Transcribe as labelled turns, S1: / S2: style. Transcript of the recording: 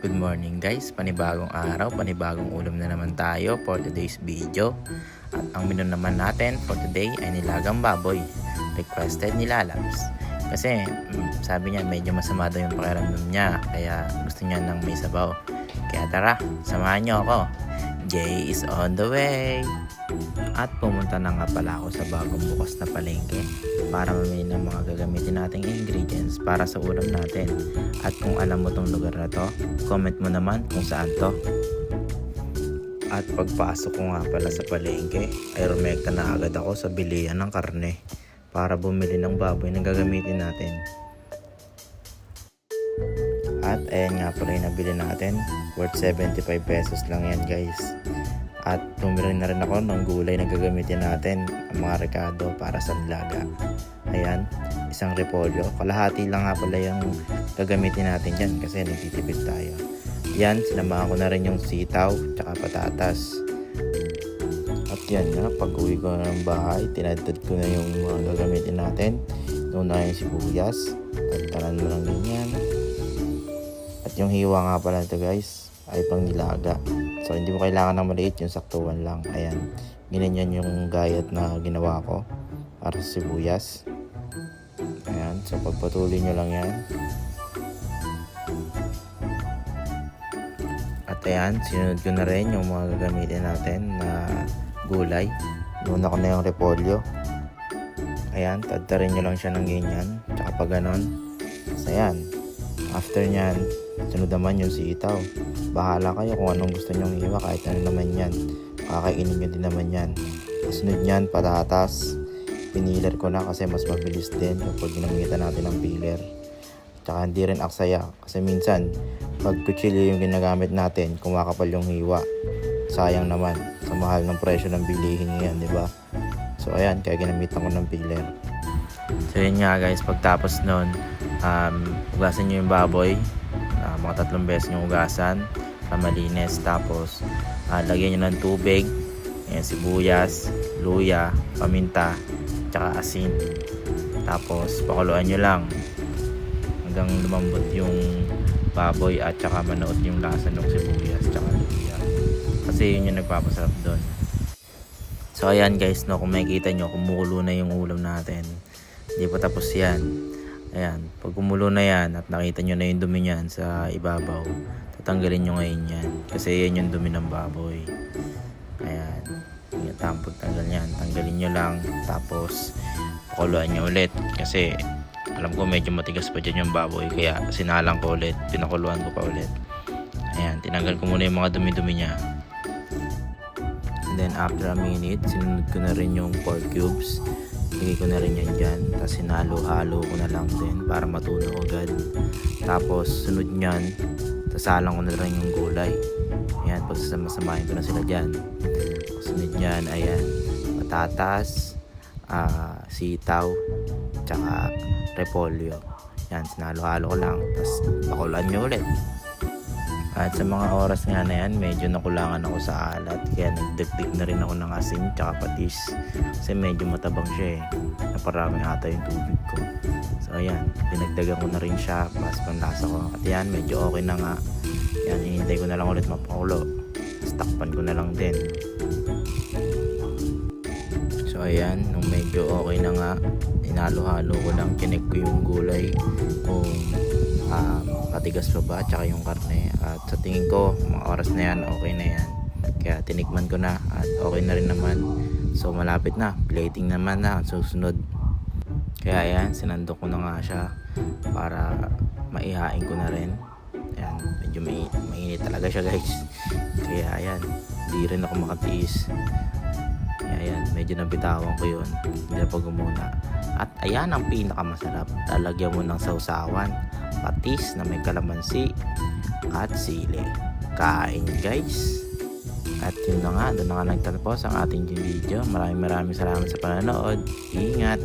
S1: Good morning guys, panibagong araw, panibagong ulam na naman tayo for today's video. At ang menu naman natin for today ay nilagang baboy, requested ni Lalabs. Kasi sabi niya medyo masama daw yung pakiramdam niya, kaya gusto niya ng may sabaw. Kaya tara, samahan niyo ako. Jay is on the way! At pumunta na nga pala ako sa bagong bukas na palengke para mamili ng mga gagamitin nating ingredients para sa ulam natin. At kung alam mo tong lugar na to, comment mo naman kung saan to. At pagpasok ko nga pala sa palengke ay rumekta na agad ako sa bilihan ng karne para bumili ng baboy na gagamitin natin. At ayan nga pala yung nabili natin, worth 75 pesos lang yan guys. At bumili na rin ako ng gulay na gagamitin natin, ang mga rekado para sa nilaga. Ayan, isang repolyo. Kalahati lang nga pala yung gagamitin natin dyan kasi nagtitipid tayo. Yan, sinamahan ko na rin yung sitaw tsaka patatas. At yan nga, pag uwi ko na ng bahay, tinadtad ko na yung mga gagamitin natin. Una yung sibuyas, tagtanan mo lang ganyan. At yung hiwa nga pala ito guys, ay pang nilaga. So hindi mo kailangan ng maliit, yung saktuan lang. Ayan, ganyan yung gayat na ginawa ko para sa sibuyas. Ayan, so pagpatuloy nyo lang yan. At ayan, sinunod ko na rin yung mga gagamitin natin na gulay. Nuna ko na yung repolyo. Ayan, tadtarin nyo lang siya ng ganyan. Tsaka pa ganon. So ayan, after nyan, sunod naman yung sitaw. Bahala kayo kung anong gusto nyong iwa, kahit ano naman yan. Kakainin nyo din naman yan. Sunod nyan, patatas. Piniler ko na kasi mas mabilis din kapag ginamitan natin ng peeler. Tsaka hindi rin aksaya kasi minsan pag kutsilyo yung ginagamit natin, kumakapal yung hiwa. Sayang naman sa mahal ng presyo ng bilihin ngayon, di ba? So ayan, kaya ginamitan ko ng peeler. So yun nga guys, pagtapos nun, hugasan nyo yung baboy. Mga 3 beses nyo hugasan para malinis. Tapos lagyan nyo ng tubig, ayan, sibuyas, luya, paminta, tsaka asin. Tapos pakuluan nyo lang hanggang lumambot yung baboy at tsaka manuot yung lasa ng sibuyas tsaka luya, kasi yun yung nagpapasarap doon. So ayan guys, no, kung makikita nyo, kumukulo na yung ulam natin. Hindi pa tapos yan. Ayan, pag kumulo na yan at nakita nyo na yung dumi nyan sa ibabaw, tatanggalin nyo ngayon yan kasi yan yung dumi ng baboy. Ayan, yung pagtanggal yan, tanggalin nyo lang. Tapos pakuluan nyo ulit kasi alam ko medyo matigas pa dyan yung baboy, kaya sinalang ko ulit, pinakuluan ko pa ulit. Ayan, tinanggal ko muna yung mga dumi-dumi nya. And then after a minute, sinunod ko na rin yung pork cubes. Lagay ko na rin yan dyan. Tapos hinalo-halo ko na lang din para matunaw agad. Tapos sunod nyan, sasalang ko na rin yung gulay. Ayan, pagsasama-samahin ko na sila dyan. Sunod nyan, ayan, patatas, sitaw, tsaka repolyo. Ayan, sinalo-halo ko lang. Tapos pakuluan nyo ulit. At sa mga oras nga na yan, medyo nakulangan ako sa alat. Kaya nagdagdag na rin ako ng asin tsaka patis. Kasi medyo matabang siya eh. Naparami ata yung tubig ko. So ayan, dinagdagan ko na rin siya. Pas panlasa ko. At yan, medyo okay na nga. Yan, hinihintay ko na lang ulit mapakulo. Tapos takpan ko na lang din. So ayan, nung medyo okay na nga, inalo-halo ko lang. Chinek ko yung gulay kung matigas pa ba, tsaka yung karne. At sa tingin ko, mga oras na yan, okay na yan. Kaya tinikman ko na at okay na rin naman. So malapit na, plating naman na susunod. Kaya ayan, sinandok ko na nga siya para maihain ko na rin. Ayan, medyo mainit talaga siya guys. Kaya ayan, hindi rin ako makatiis. Kaya ayan, medyo nabitawan ko yun, hindi na pag umuna. At ayan ang pinakamasarap, lalagyan mo ng sausawan, patis na may kalamansi at sili. Kain guys. At yun na nga, doon na nga nagtatapos ang ating video. Maraming salamat sa panonood. Ingat.